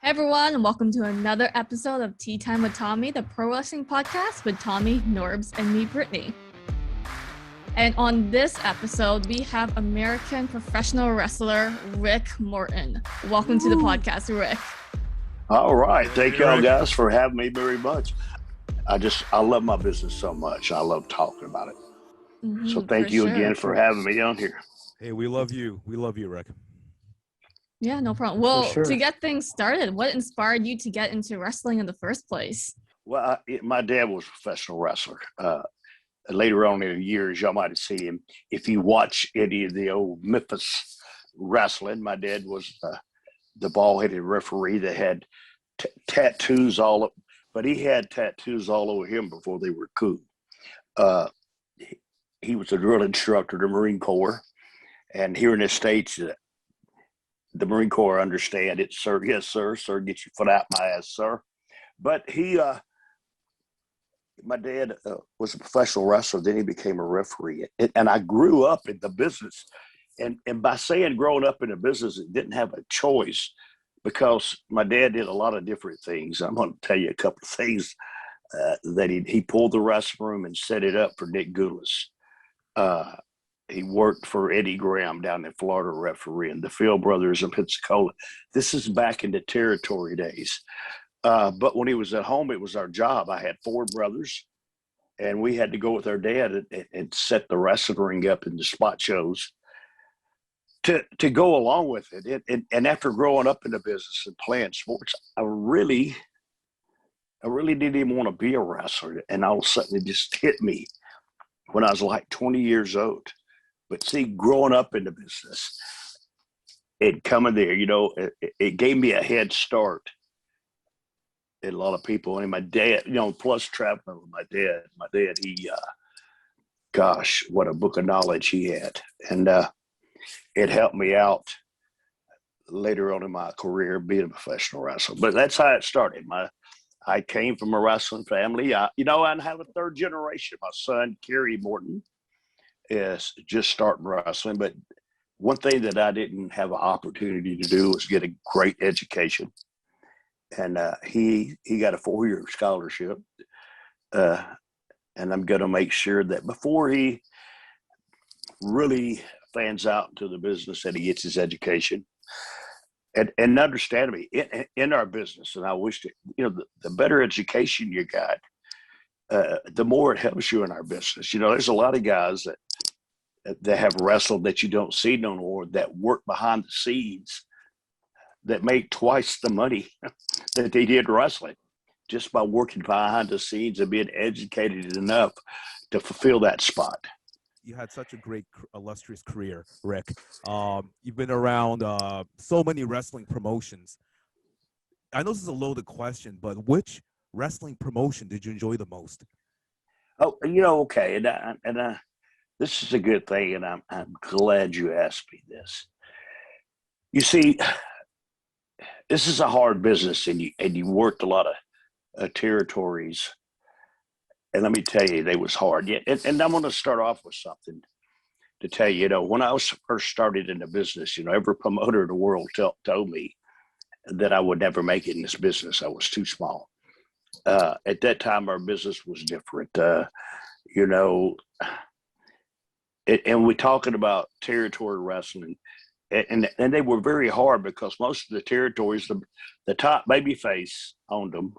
Hey everyone, and welcome to another episode of Tea Time with Tommy, the pro wrestling podcast with Tommy, NORBZ, and me, Brittany. And on this episode, we have American professional wrestler Rick Morton. Welcome to the podcast, Rick. All right. Thank y'all guys for having me very much. I love my business so much. I love talking about it. So thank you again for having me on here. Hey, we love you. We love you, Rick. Yeah, no problem. Well, to get things started, what inspired you to get into wrestling in the first place? Well, my dad was a professional wrestler. Later on in the years, y'all might have seen him. If you watch any of the old Memphis wrestling, my dad was the bald-headed referee that had tattoos all up, but he had tattoos all over him before they were cool. He was a drill instructor in the Marine Corps, and here in the States, the Marine Corps understand it, sir. Yes, sir. Sir, get your foot out my ass, sir. But my dad was a professional wrestler. Then he became a referee. And I grew up in the business. And by saying growing up in the business, it didn't have a choice because my dad did a lot of different things. I'm going to tell you a couple of things that he pulled the restroom and set it up for Nick Goulas. He worked for Eddie Graham down in Florida refereeing, the Field Brothers in Pensacola. This is back in the territory days. But when he was at home, it was our job. I had 4 brothers, and we had to go with our dad and set the wrestling ring up in the spot shows to go along with it. And after growing up in the business and playing sports, I really didn't even want to be a wrestler. And all of a sudden, it just hit me when I was like 20 years old. But see, growing up in the business and coming there, it gave me a head start. And a lot of people, and my dad, plus traveling with my dad, gosh, what a book of knowledge he had. And it helped me out later on in my career being a professional wrestler. But that's how it started. I came from a wrestling family. I have a 3rd generation. My son, Kerry Morton, is just starting wrestling. But one thing that I didn't have an opportunity to do was get a great education. And he got a 4-year scholarship. And I'm going to make sure that before he really fans out into the business that he gets his education. And understand me, in our business, and I wish that, the better education you got, the more it helps you in our business. There's a lot of guys that have wrestled that you don't see no more, that work behind the scenes, that make twice the money that they did wrestling, just by working behind the scenes and being educated enough to fulfill that spot. You had such a great, illustrious career, Rick. You've been around so many wrestling promotions. I know this is a loaded question, but which wrestling promotion did you enjoy the most? Oh, okay, and this is a good thing, and I'm glad you asked me this. You see, this is a hard business, and you worked a lot of territories. And let me tell you, they was hard. Yeah, and I'm going to start off with something to tell you. When I was first started in the business, every promoter in the world told me that I would never make it in this business. I was too small. At that time, our business was different. And we're talking about territory wrestling, and they were very hard because most of the territories, the top babyface owned them.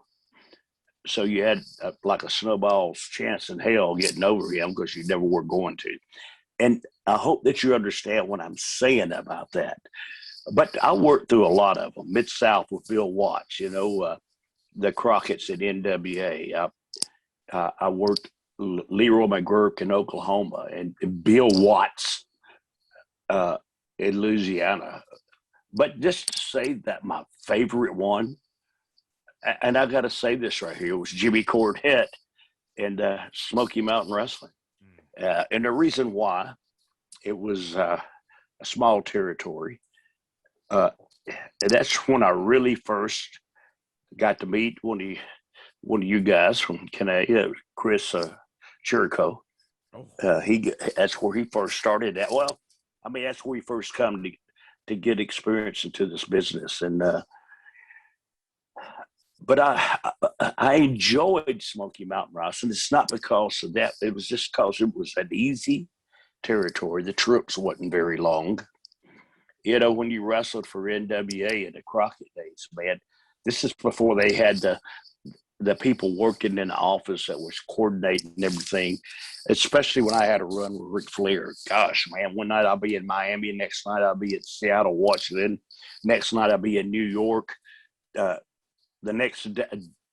So you had like a snowball's chance in hell getting over him because you never were going to. And I hope that you understand what I'm saying about that. But I worked through a lot of them. Mid-South with Bill Watts, the Crockett's at NWA. I worked Leroy McGurk in Oklahoma and Bill Watts in Louisiana. But just to say that my favorite one, and I got to say this right here, was Jimmy Cornette and Smoky Mountain Wrestling. And the reason why, it was a small territory. And that's when I really first got to meet one of you guys from Canada, Chris Jericho. That's where he first started that. Well, that's where he first come to get experience into this business. And but I enjoyed Smoky Mountain Wrestling. It's not because of that. It was just because it was an easy territory. The trips wasn't very long. You know, when you wrestled for NWA in the Crockett days, man, this is before they had the people working in the office that was coordinating everything, especially when I had a run with Ric Flair. Gosh, man, one night I'll be in Miami, next night I'll be in Seattle, Washington, next night I'll be in New York. The next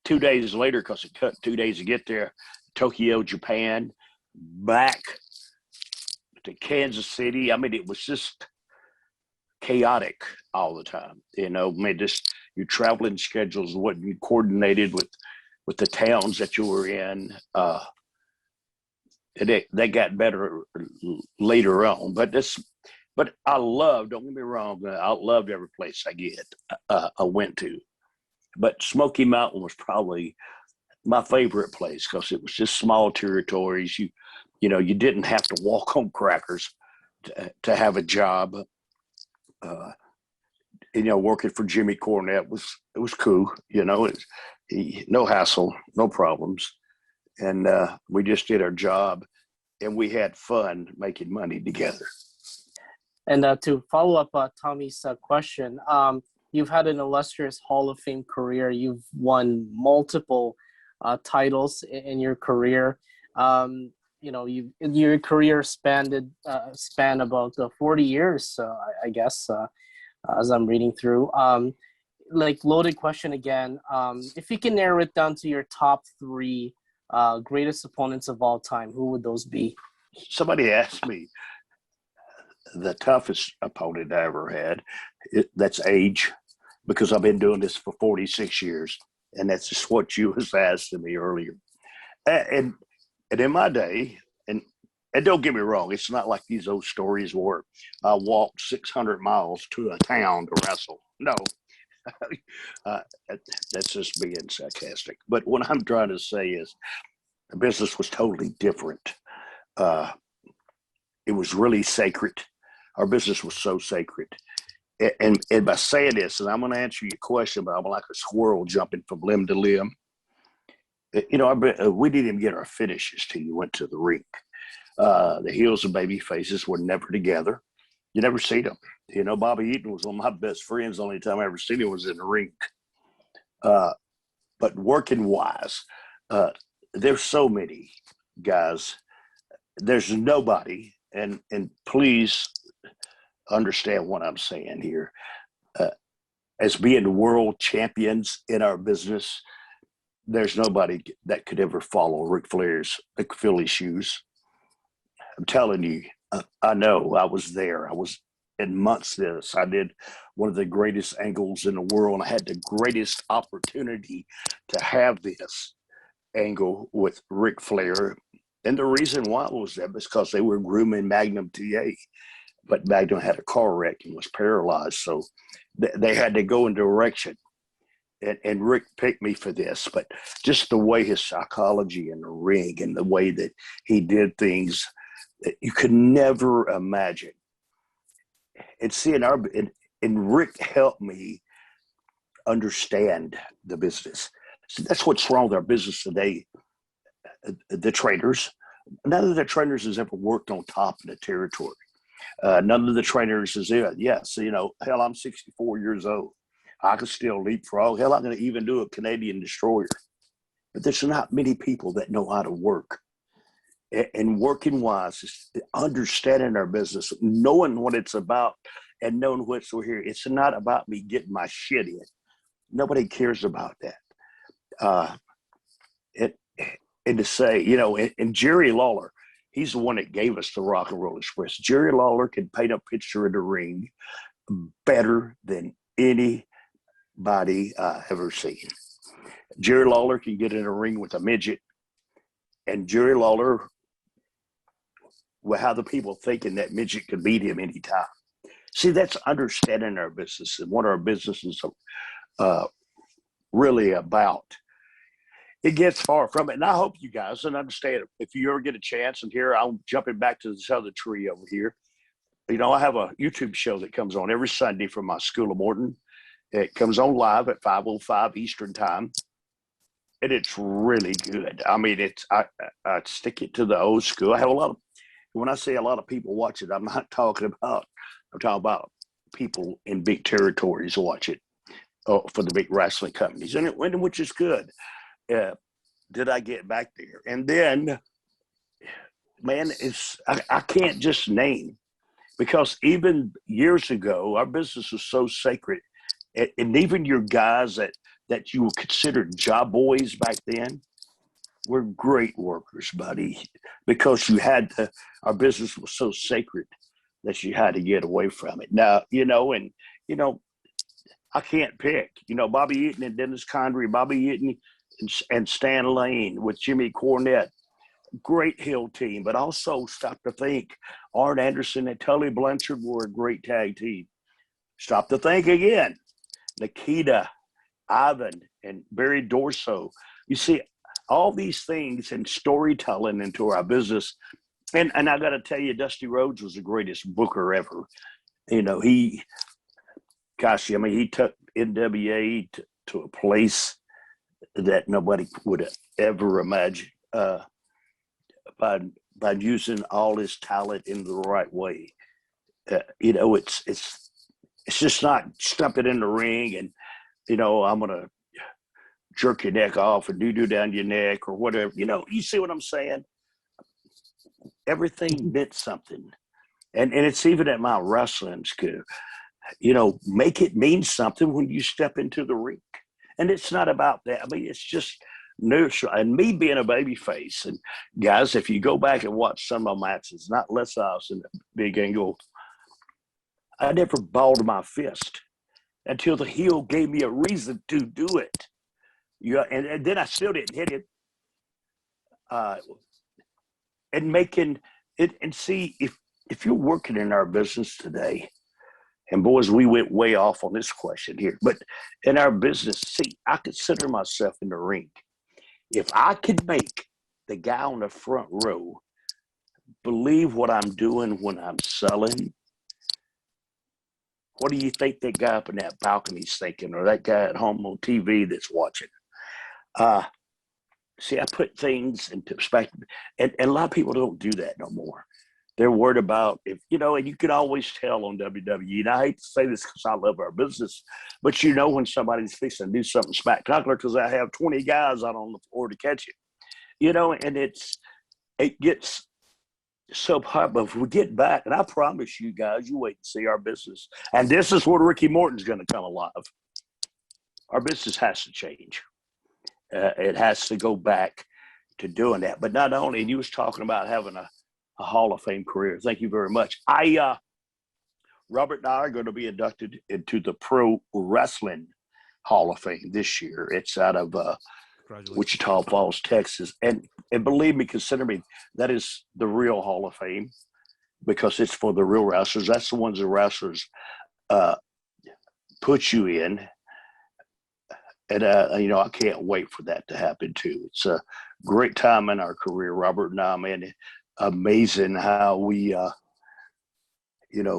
2 days later, because it took 2 days to get there, Tokyo, Japan, back to Kansas City. I mean, it was just chaotic all the time. You know, I mean, just your traveling schedules wasn't coordinated with the towns that you were in. They got better later on, but I loved, don't get me wrong, I loved every place I went to. But Smoky Mountain was probably my favorite place because it was just small territories. You know, you didn't have to walk on crackers to have a job. You know, working for Jimmy Cornette was cool. You know, no hassle, no problems, and we just did our job, and we had fun making money together. And to follow up Tommy's question, you've had an illustrious Hall of Fame career. You've won multiple titles in your career. You know, your career spanned about 40 years, I guess, as I'm reading through. Like, loaded question again. If you can narrow it down to your top 3 greatest opponents of all time, who would those be? Somebody asked me the toughest opponent I ever had. That's age, because I've been doing this for 46 years, and that's just what you was asked of me earlier. And in my day, and don't get me wrong, it's not like these old stories where I walked 600 miles to a town to wrestle. No, that's just being sarcastic. But what I'm trying to say is the business was totally different. It was really sacred. Our business was so sacred. And by saying this, and I'm going to answer your question, but I'm like a squirrel jumping from limb to limb. You know, we didn't even get our finishes till you went to the ring. The heels and baby faces were never together. You never see them. You know, Bobby Eaton was one of my best friends. The only time I ever seen him was in the ring. But working wise, there's so many guys. There's nobody, and please understand what I'm saying here. As being world champions in our business, there's nobody that could ever follow Ric Flair's Philly shoes. I'm telling you, I know. I was there. I was in months this. I did one of the greatest angles in the world, and I had the greatest opportunity to have this angle with Ric Flair. And the reason why was that was because they were grooming Magnum TA, but Magnum had a car wreck and was paralyzed. So they had to go in direction. And Rick picked me for this, but just the way his psychology in the ring and the way that he did things, you could never imagine. And seeing and Rick helped me understand the business. So that's what's wrong with our business today. The trainers, none of the trainers has ever worked on top of the territory. None of the trainers is there. Yes, you know, hell, I'm 64 years old. I can still leapfrog. Hell, I'm going to even do a Canadian destroyer. But there's not many people that know how to work. And working wise is understanding our business, knowing what it's about, and knowing what's here. It's not about me getting my shit in. Nobody cares about that. And to say, you know, and Jerry Lawler, he's the one that gave us the Rock and Roll Express. Jerry Lawler can paint a picture in the ring better than anybody I've ever seen. Jerry Lawler can get in a ring with a midget, and Jerry Lawler will have the people thinking that midget could beat him anytime. See, that's understanding our business and what our business is really about. It gets far from it. And I hope you guys understand, if you ever get a chance, and here I'm jumping back to this other tree over here. You know, I have a YouTube show that comes on every Sunday from my school of Morton. It comes on live at 5:05 Eastern time, and it's really good. I mean, I stick it to the old school. I have a lot of, when I say a lot of people watch it, I'm talking about people in big territories watch it for the big wrestling companies, and which is good. Did I get back there? And then, man, I can't just name, because even years ago, our business was so sacred, and even your guys that you considered job boys back then were great workers, buddy, because our business was so sacred that you had to get away from it. Now, I can't pick, Bobby Eaton and Dennis Condrey, Bobby Eaton and Stan Lane with Jimmy Cornette, great heel team, but also stop to think, Arn Anderson and Tully Blanchard were a great tag team. Stop to think again, Nikita, Ivan, and Barry Dorso. You see, all these things and storytelling into our business. And I got to tell you, Dusty Rhodes was the greatest booker ever. He took NWA to a place that nobody would have ever imagined by using all his talent in the right way. It's just not step it in the ring and, I'm going to jerk your neck off and doo-doo down your neck or whatever. You see what I'm saying? Everything meant something. And it's even at my wrestling school. Make it mean something when you step into the ring. And it's not about that. I mean, it's just neutral. And me being a baby face. And guys, if you go back and watch some of my matches, not Les House and Big Angle, I never balled my fist until the heel gave me a reason to do it. And then I still didn't hit it. And making it, and see, if you're working in our business today, and boys, we went way off on this question here, but in our business, see, I consider myself in the ring. If I could make the guy on the front row believe what I'm doing when I'm selling, what do you think that guy up in that balcony's thinking, or that guy at home on TV that's watching? See, I put things into perspective, and a lot of people don't do that no more. They're worried about and you can always tell on WWE, and I hate to say this because I love our business, but when somebody's fixing to do something spectacular because I have 20 guys out on the floor to catch it, and it gets so hard. But if we get back, and I promise you guys, you wait and see our business, and this is where Ricky Morton's going to come alive. Our business has to change. It has to go back to doing that. But not only, and you was talking about having a Hall of Fame career. Thank you very much. Robert and I are going to be inducted into the Pro Wrestling Hall of Fame this year. It's out of Wichita Falls, Texas. And believe me, consider me, that is the real Hall of Fame, because it's for the real wrestlers. That's the ones the wrestlers put you in. And, I can't wait for that to happen too. It's a great time in our career, Robert and I, man. Amazing how we,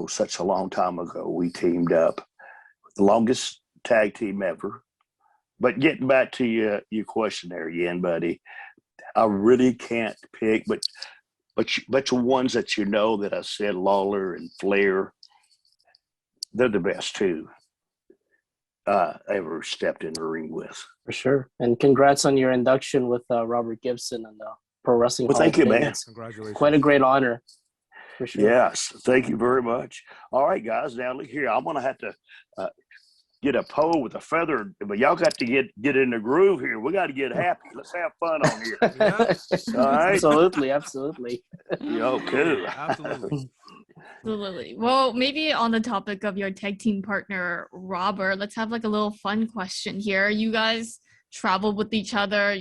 such a long time ago, we teamed up. The longest tag team ever. But getting back to your question there again, buddy, I really can't pick, but your ones that that I said, Lawler and Flair, they're the best too. Ever stepped in the ring with. For sure. And congrats on your induction with Robert Gibson and the Pro Wrestling Hall thank you, of Fame. man. It's Congratulations. quite a great honor. For sure. Yes. Thank you very much. All right, guys. Now, look here. I'm going to have to get a pole with a feather, but y'all got to get in the groove here. We got to get happy. Let's have fun on here. Yeah. All right. Absolutely. Cool. Absolutely. Absolutely. Well, maybe on the topic of your tag team partner, Robert, let's have like a little fun question here. You guys traveled with each other,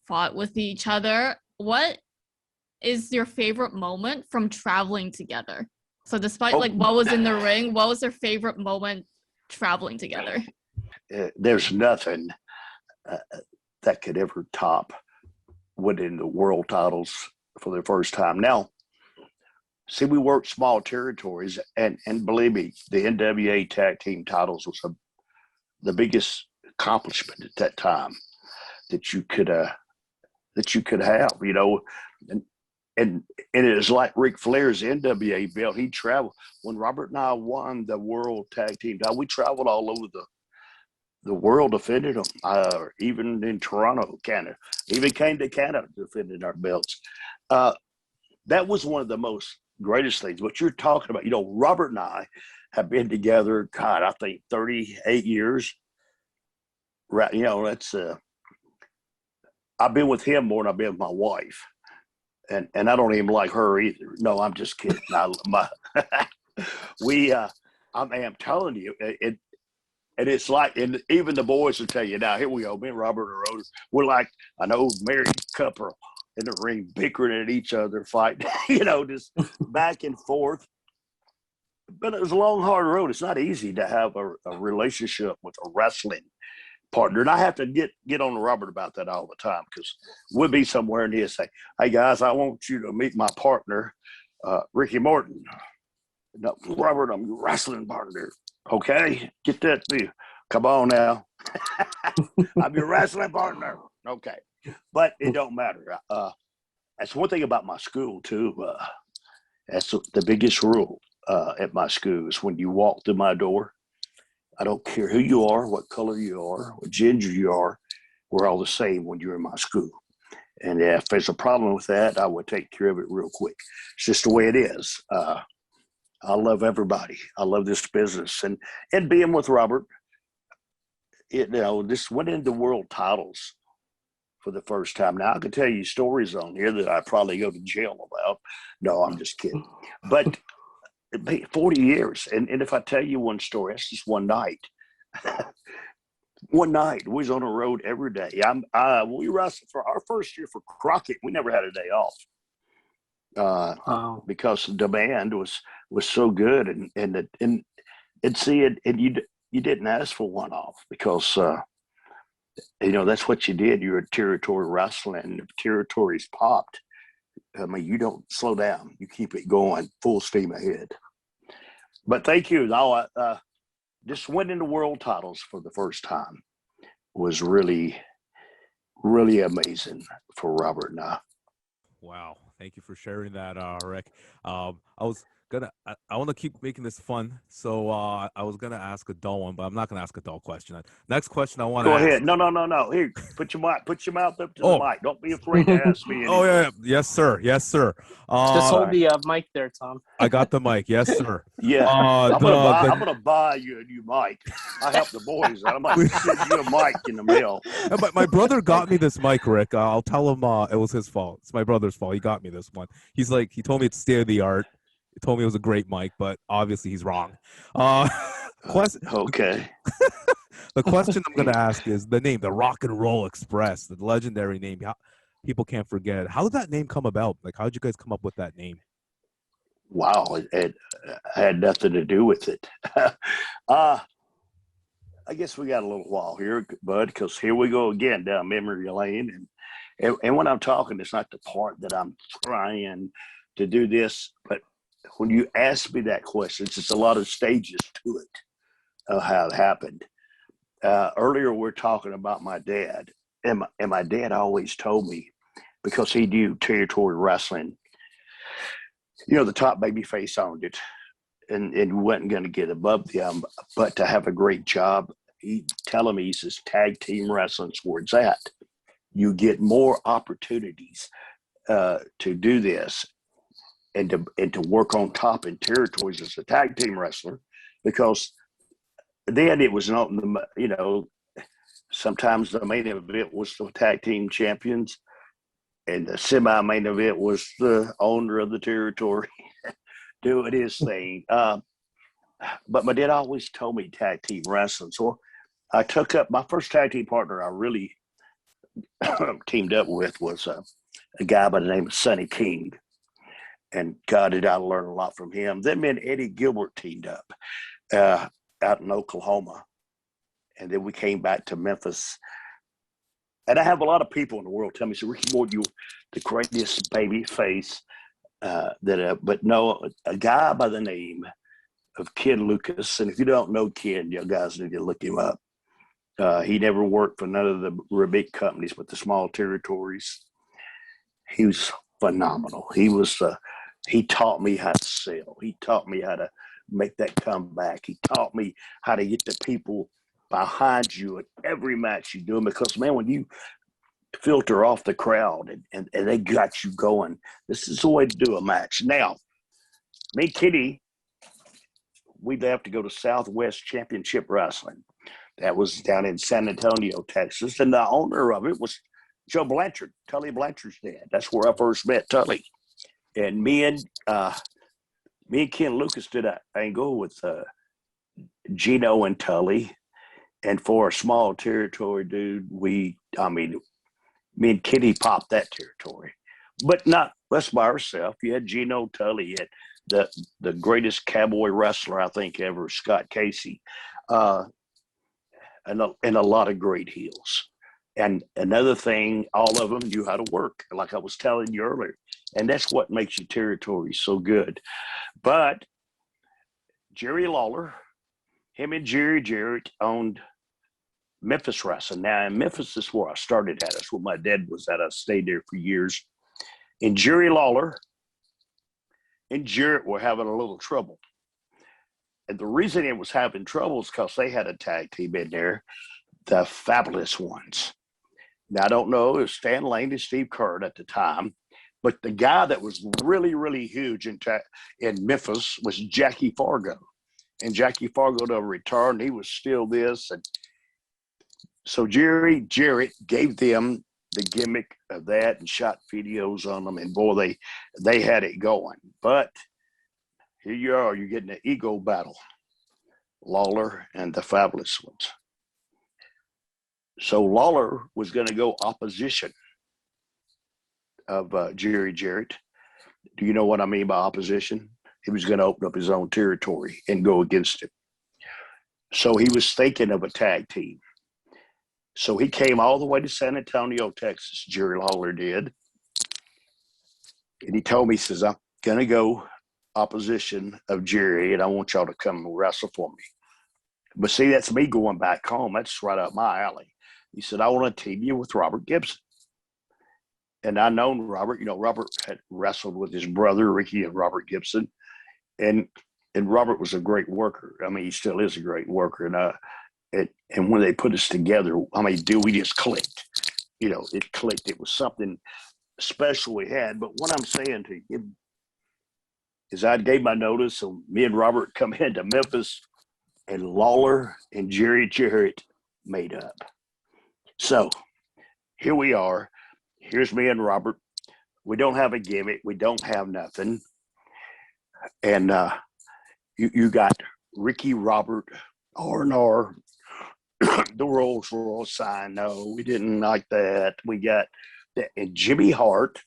fought with each other. What is your favorite moment from traveling together? So despite what was in the ring, what was your favorite moment traveling together? There's nothing that could ever top winning the world titles for the first time. Now, see, we worked small territories, and believe me, the NWA tag team titles was the biggest accomplishment at that time that you could have, you know. And it is like Ric Flair's NWA belt. He traveled when Robert and I won the World Tag Team title. We traveled all over the world defending them. Even in Toronto, Canada, even came to Canada defending our belts. That was one of the most greatest things. What you're talking about, you know, Robert and I have been together, God, I think 38 years. Right, you know, that's I've been with him more than I've been with my wife. And I don't even like her either. No, I'm just kidding. I'm telling you, and it's like, and even the boys will tell you now. Here we go, me and Robert are older. We're like an old married couple in the ring, bickering at each other, fighting, you know, just back and forth. But it was a long, hard road. It's not easy to have a relationship with a wrestling partner. And I have to get on to Robert about that all the time, because we'll be somewhere and he'll say, "Hey guys, I want you to meet my partner, Ricky Morton." "No, Robert, I'm your wrestling partner." "Okay, get that to you. Come on now." "I'm your wrestling partner." Okay. But it don't matter. That's one thing about my school too. That's the biggest rule at my school is when you walk through my door, I don't care who you are, what color you are, what gender you are, we're all the same when you're in my school. And if there's a problem with that, I would take care of it real quick. It's just the way it is. I love everybody. I love this business. And being with Robert, you know, this went into world titles for the first time. Now, I could tell you stories on here that I probably go to jail about. No, I'm just kidding. But 40 years. And if I tell you one story, that's just one night. One night, we was on the road every day. We wrestled for our first year for Crockett. We never had a day off because the demand was so good. And see it, and you didn't ask for one off because you know, that's what you did. You're a territory wrestling, and if territories popped, I mean, you don't slow down. You keep it going full steam ahead. But thank you. No, just winning the world titles for the first time was really, really amazing for Robert and I. Wow. Thank you for sharing that, Rick. I want to keep making this fun. So I was going to ask a dull one, but I'm not going to ask a dull question. Next question I want to Go ask. ahead. No. Here, put your mouth up to the mic. Don't be afraid to ask me anything. Oh, yeah. Yes, sir. Yes, sir. Just hold the mic there, Tom. I got the mic. Yes, sir. Yeah. I'm gonna buy you a new mic. I help the boys. I'm going to send you a mic in the mail. But my brother got me this mic, Rick. I'll tell him it was his fault. It's my brother's fault. He got me this one. He told me it's state of the art. He told me it was a great mic, but obviously he's wrong. Okay. The question I'm going to ask is the name, the Rock and Roll Express, the legendary name. People can't forget. How did that name come about? Like, how did you guys come up with that name? Wow, it had nothing to do with it. I guess we got a little while here, bud, because here we go again down memory lane. And when I'm talking, it's not the part that I'm trying to do this, but when you ask me that question, it's just a lot of stages to it of how it happened. Earlier, we're talking about my dad, and my dad always told me, because he knew territory wrestling, you know, the top baby face owned it, and wasn't going to get above them, but to have a great job, he telling me, he says, tag team wrestling's where it's at. You get more opportunities to do this. And to work on top in territories as a tag team wrestler, because then it was not, you know, sometimes the main event was the tag team champions, and the semi-main event was the owner of the territory doing his thing. But my dad always told me tag team wrestling, so I took up my first tag team partner. I really teamed up with was a guy by the name of Sonny King. And God, did I learn a lot from him. Then me and Eddie Gilbert teamed up out in Oklahoma. And then we came back to Memphis. And I have a lot of people in the world tell me, so Ricky Morton, you're the greatest baby face. But no, a guy by the name of Ken Lucas. And if you don't know Ken, you guys need to look him up. He never worked for none of the big companies, but the small territories. He was phenomenal. He taught me how to sell. He taught me how to make that comeback. He taught me how to get the people behind you at every match you do. Because, man, when you filter off the crowd and they got you going, this is the way to do a match. Now, me and Kitty, we'd have to go to Southwest Championship Wrestling. That was down in San Antonio, Texas. And the owner of it was Joe Blanchard, Tully Blanchard's dad. That's where I first met Tully. And me and Ken Lucas did an angle with Gino and Tully. And for a small territory, dude, me and Kitty popped that territory. But not us by ourselves. You had Gino, Tully, you had the greatest cowboy wrestler, I think, ever, Scott Casey. And a lot of great heels. And another thing, all of them knew how to work, like I was telling you earlier. And that's what makes your territory so good. But Jerry Lawler, him and Jerry Jarrett owned Memphis Wrestling. Now, in Memphis is where I started at. That's where my dad was at. I stayed there for years. And Jerry Lawler and Jarrett were having a little trouble. And the reason it was having trouble is because they had a tag team in there, the Fabulous Ones. Now, I don't know, it was Stan Lane and Steve Kerr at the time, but the guy that was really, really huge in Memphis was Jackie Fargo. And Jackie Fargo never returned. He was still this. And so Jerry Jarrett gave them the gimmick of that and shot videos on them. And boy, they had it going. But here you are, you're getting an ego battle, Lawler and the Fabulous Ones. So Lawler was going to go opposition of Jerry Jarrett. Do you know what I mean by opposition? He was going to open up his own territory and go against him. So he was thinking of a tag team. So he came all the way to San Antonio, Texas, Jerry Lawler did. And he told me, he says, I'm going to go opposition of Jerry, and I want y'all to come wrestle for me. But see, that's me going back home. That's right up my alley. He said, I want to team you with Robert Gibson. And I known Robert. You know, Robert had wrestled with his brother, Ricky, and Robert Gibson. And Robert was a great worker. I mean, he still is a great worker. And when they put us together, I mean, dude, we just clicked. You know, it clicked. It was something special we had. But what I'm saying to you is I gave my notice, so me and Robert come into Memphis, and Lawler and Jerry Jarrett made up. So here we are. Here's me and Robert. We don't have a gimmick. We don't have nothing. And you got Ricky, Robert, R&R, the Rolls Royce sign. No, we didn't like that. We got that. And Jimmy Hart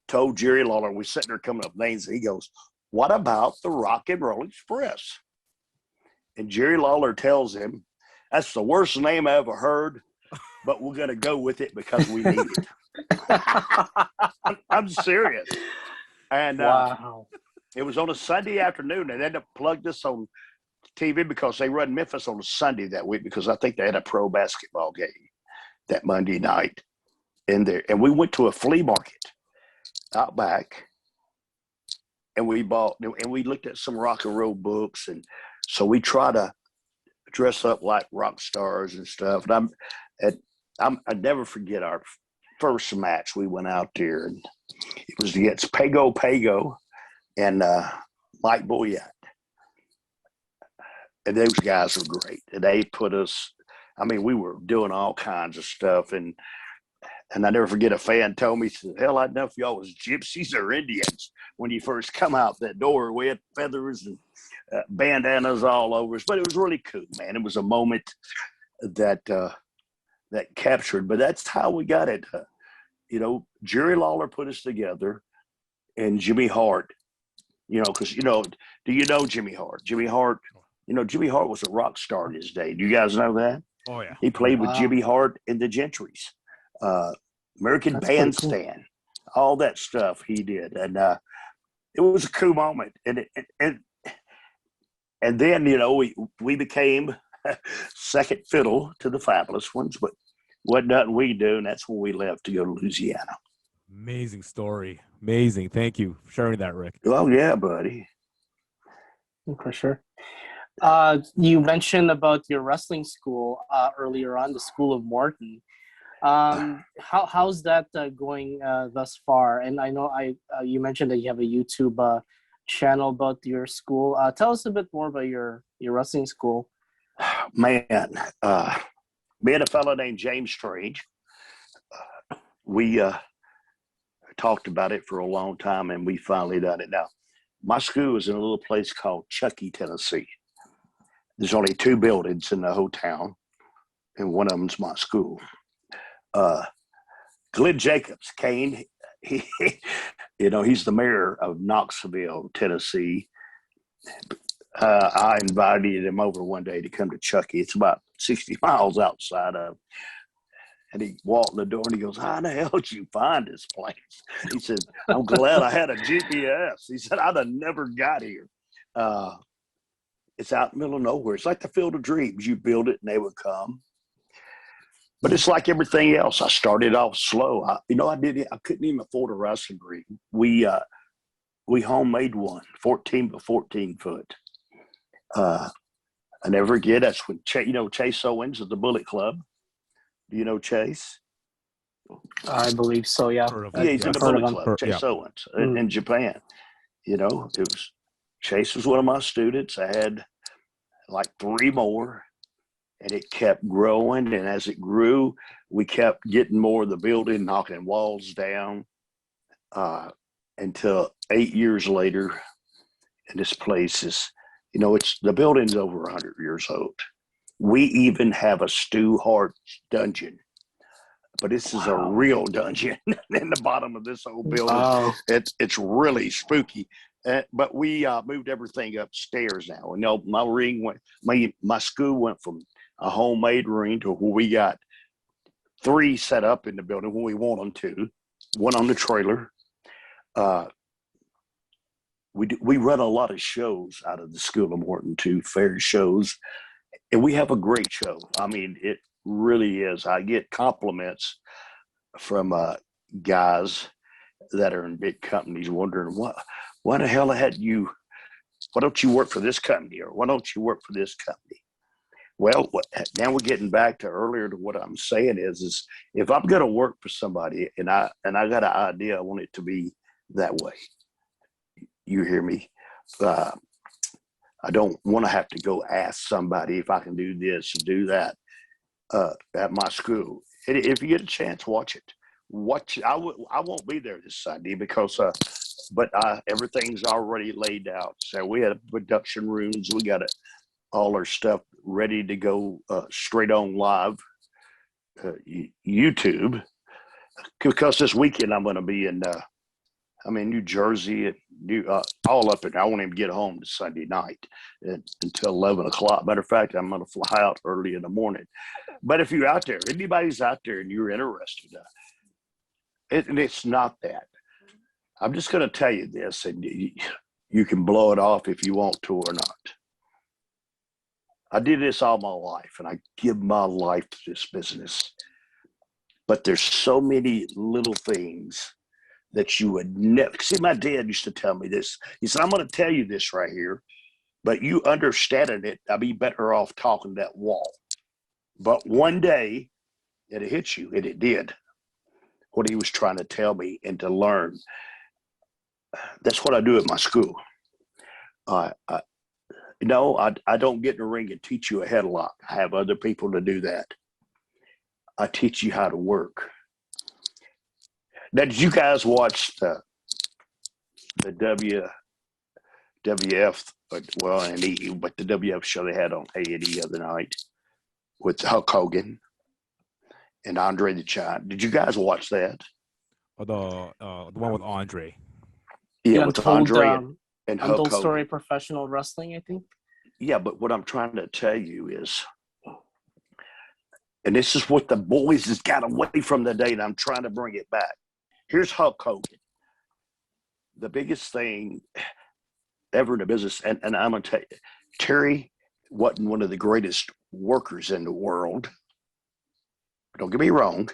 told Jerry Lawler, we sitting there coming up names, and he goes, what about the Rock and Roll Express? And Jerry Lawler tells him, that's the worst name I ever heard, but we're going to go with it because we need it. I'm serious. And wow. It was on a Sunday afternoon. They ended up plugged us on TV because they run Memphis on a Sunday that week because I think they had a pro basketball game that Monday night in there. And we went to a flea market out back, and we looked at some rock and roll books. And so we try to dress up like rock stars and stuff. And I never forget our first match. We went out there, and it was against Pago and Mike Boyette. And those guys were great. And they put us, I mean, we were doing all kinds of stuff. And I never forget, a fan told me, he said, hell, I didn't know if y'all was gypsies or Indians when you first come out that door. We had feathers and bandanas all over us. But it was really cool, man. It was a moment that captured. But that's how we got it. You know, Jerry Lawler put us together, and Jimmy Hart, you know, because, you know, do you know Jimmy Hart? Jimmy Hart was a rock star in his day. Do you guys know that? Oh, yeah. He played with Jimmy Hart and the Gentrys, American That's Bandstand, all that stuff he did. And it was a cool moment. And then, you know, we became second fiddle to the fabulous ones, but what nothing we do, and that's when we left to go to Louisiana. Amazing story. Amazing. Thank you for sharing that, Rick. Oh yeah, buddy. For sure. You mentioned about your wrestling school earlier on, the School of Morton. How's that going thus far? And I know you mentioned that you have a YouTube channel about your school. Tell us a bit more about your wrestling school. Man, me and a fellow named James Strange, we talked about it for a long time, and we finally done it. Now, my school is in a little place called Chuckey, Tennessee. There's only 2 buildings in the whole town, and one of them's my school. Glenn Jacobs, Kane, he's the mayor of Knoxville, Tennessee. I invited him over one day to come to Chuckey. It's about 60 miles outside of. And he walked in the door and he goes, "How the hell did you find this place?" He said, "I'm glad I had a GPS." He said, "I'd have never got here." It's out in the middle of nowhere. It's like the Field of Dreams. You build it and they would come. But it's like everything else. I started off slow. I couldn't even afford a wrestling ring. We homemade one, 14 by 14 foot. I never forget. That's when Chase Owens of the Bullet Club. Do you know Chase? I believe so, yeah. Yeah, he's in the Bullet Club, Chase Owens, in Japan. Chase was one of my students. I had like 3 more, and it kept growing. And as it grew, we kept getting more of the building, knocking walls down until 8 years later. And this place is, the building's over 100 years old. We even have a Stu Hart dungeon, but this is a real dungeon in the bottom of this old building. Wow. It's really spooky. But we moved everything upstairs now. And my ring my school went from a homemade ring to where we got 3 set up in the building when we want them to. 1 on the trailer. We run a lot of shows out of the School of Morton too, fair shows. And we have a great show. I mean, it really is. I get compliments from guys that are in big companies wondering, why the hell why don't you work for this company, or why don't you work for this company? Well, now we're getting back to earlier to what I'm saying is if I'm going to work for somebody and I got an idea, I want it to be that way. You hear me? I don't want to have to go ask somebody if I can do this or do that at my school. If you get a chance, watch it. I won't be there this Sunday because, but everything's already laid out. So we had production rooms. We got all our stuff ready to go straight on live YouTube. Because this weekend I'm going to be in New Jersey, all up in. I won't even get home to Sunday night until 11 o'clock. Matter of fact, I'm going to fly out early in the morning. But if you're out there, anybody's out there and you're interested, and it's not that. I'm just going to tell you this, and you can blow it off if you want to or not. I did this all my life, and I give my life to this business. But there's so many little things that you would never see. My dad used to tell me this. He said, "I'm going to tell you this right here, but you understanding it, I'd be better off talking to that wall." But one day it'll hit you, and it did. What he was trying to tell me and to learn. That's what I do at my school. I don't get in the ring and teach you a headlock. I have other people to do that. I teach you how to work. Now, did you guys watch the WWF, but the WF show they had on A&E the other night with Hulk Hogan and Andre the Giant? Did you guys watch that? The one with Andre. Yeah, with Andre and Hulk Untold Hogan. Story Professional Wrestling, I think. Yeah, but what I'm trying to tell you is, and this is what the boys has got away from today, and I'm trying to bring it back. Here's Hulk Hogan. The biggest thing ever in the business, and I'm going to tell you, Terry wasn't one of the greatest workers in the world. Don't get me wrong.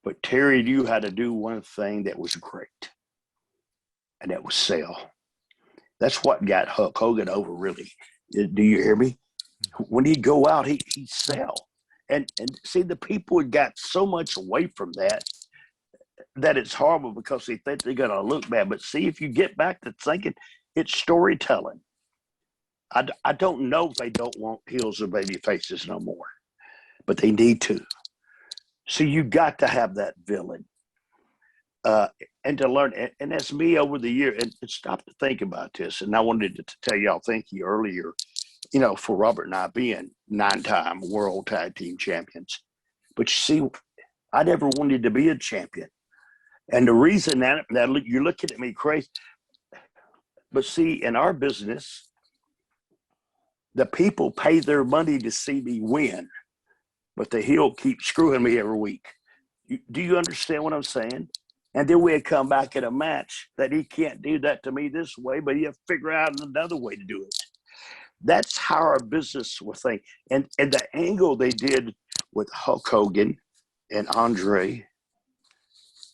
But Terry knew how to do one thing that was great, and that was sell. That's what got Hulk Hogan over, really. Do you hear me? When he'd go out, he'd sell. And see, the people had got so much away from that it's horrible because they think they're going to look bad. But see, if you get back to thinking, it's storytelling. I don't know if they don't want heels or baby faces no more, but they need to. So you got to have that villain. And to learn, and that's me over the year, and stop to think about this. And I wanted to tell y'all thank you earlier, for Robert and I being 9-time world tag team champions. But you see, I never wanted to be a champion. And the reason that you're looking at me crazy, but see, in our business, the people pay their money to see me win, but the heel keeps screwing me every week. Do you understand what I'm saying? And then we'd come back in a match that he can't do that to me this way, but he'll figure out another way to do it. That's how our business will think. And the angle they did with Hulk Hogan and Andre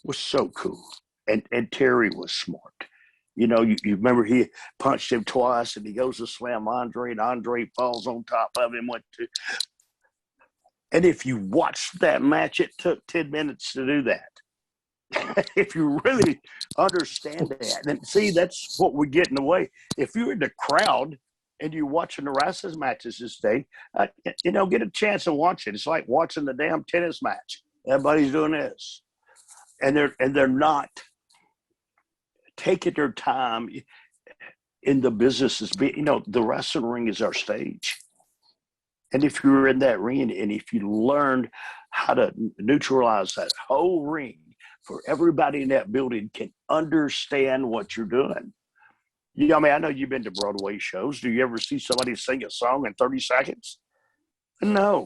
was so cool. And Terry was smart. You remember he punched him twice and he goes to slam Andre and Andre falls on top of him. And if you watch that match, it took 10 minutes to do that. If you really understand that, and see, that's what we get in the way. If you're in the crowd and you're watching the wrestling matches this day, get a chance to watch it. It's like watching the damn tennis match. Everybody's doing this, and they're not taking their time in the business. The wrestling ring is our stage. And if you're in that ring and if you learned how to neutralize that whole ring, for everybody in that building can understand what you're doing. I know you've been to Broadway shows. Do you ever see somebody sing a song in 30 seconds? No.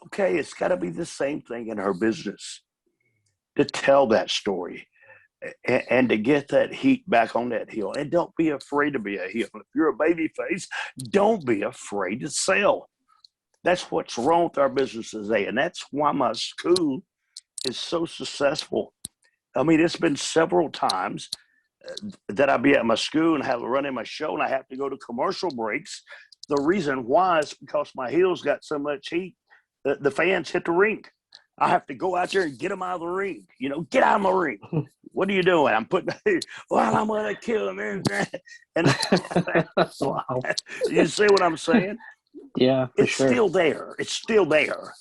Okay, it's got to be the same thing in our business to tell that story and to get that heat back on that heel. And don't be afraid to be a heel. If you're a baby face, don't be afraid to sell. That's what's wrong with our business today. And that's why my school is so successful. It's been several times that I be at my school and have a run in my show and I have to go to commercial breaks. The reason why is because my heels got so much heat that the fans hit the ring. I have to go out there and get them out of the ring. Get out of my ring. What are you doing? I'm putting, I'm going to kill him. And Wow. You see what I'm saying? Yeah, it's sure. still there. It's still there.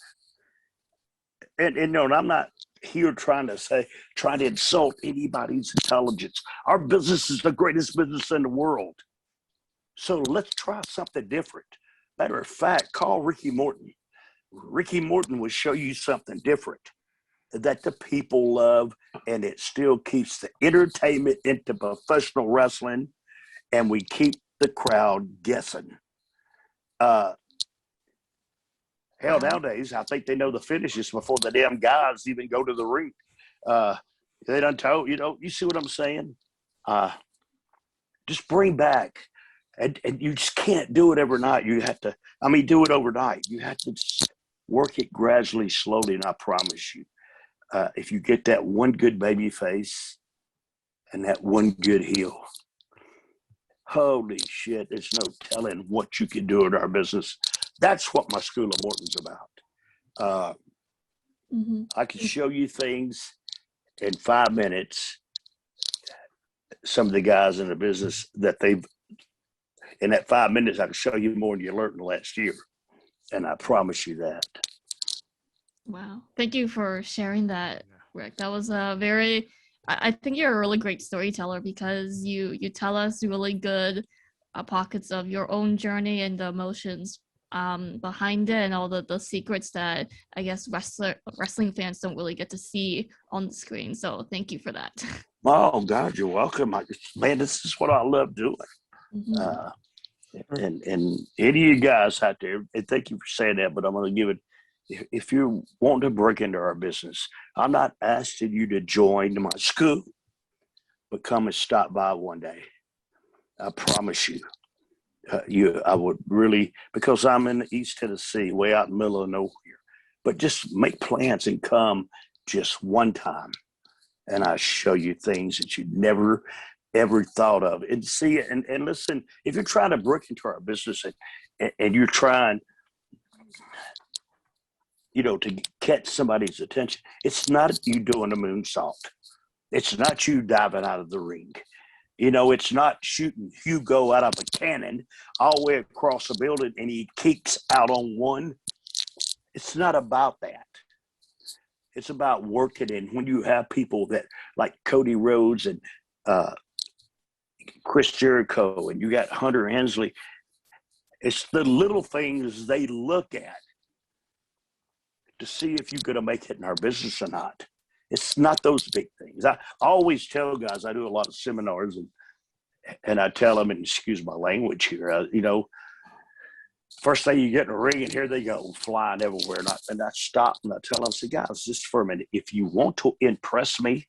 And I'm not here trying to insult anybody's intelligence. Our business is the greatest business in the world. So let's try something different. Matter of fact, call Ricky Morton. Ricky Morton will show you something different that the people love, and it still keeps the entertainment into professional wrestling, and we keep the crowd guessing. Hell, nowadays, I think they know the finishes before the damn guys even go to the ring. They done told, you see what I'm saying? Just bring back, and you just can't do it every night. You have to, do it overnight. You have to just work it gradually, slowly, and I promise you, if you get that one good baby face and that one good heel, holy shit, there's no telling what you can do in our business. That's what my School of Morton's about. I can show you things in 5 minutes. Some of the guys in the business that in that 5 minutes, I can show you more than you learned in the last year. And I promise you that. Wow. Thank you for sharing that, Rick. That was a very, I think you're a really great storyteller because you tell us really good pockets of your own journey and the emotions behind it and all the secrets that I guess wrestling fans don't really get to see on the screen. So thank you for that. Oh, God, you're welcome. Man, this is what I love doing. And any of you guys out there, and thank you for saying that, but I'm going to give it, if you want to break into our business, I'm not asking you to join my school, but come and stop by one day. I promise you. I would really, because I'm in East Tennessee, way out in the middle of nowhere, but just make plans and come just one time. And I show you things that you never, ever thought of. And see, and listen, if you're trying to break into our business and you're trying, to catch somebody's attention, it's not you doing a moonsault. It's not you diving out of the ring. It's not shooting Hugo out of a cannon all the way across the building and he kicks out on one. It's not about that. It's about working. And when you have people that like Cody Rhodes and Chris Jericho, and you got Hunter Hensley, it's the little things they look at to see if you're going to make it in our business or not. It's not those big things. I always tell guys, I do a lot of seminars, and I tell them, and excuse my language here, first thing you get in a ring, and here they go, flying everywhere. And I stop and I tell them, I say, guys, just for a minute, if you want to impress me,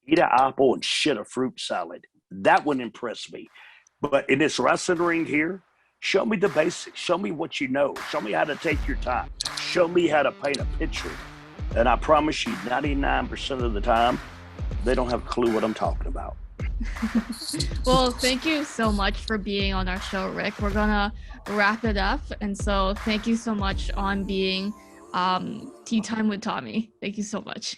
eat an apple and shit a fruit salad. That would impress me. But in this wrestling ring here, show me the basics. Show me what you know. Show me how to take your time. Show me how to paint a picture. And I promise you, 99% of the time, they don't have a clue what I'm talking about. Well, thank you so much for being on our show, Rick. We're gonna wrap it up, and so thank you so much on being Tea Time with Tommy. Thank you so much.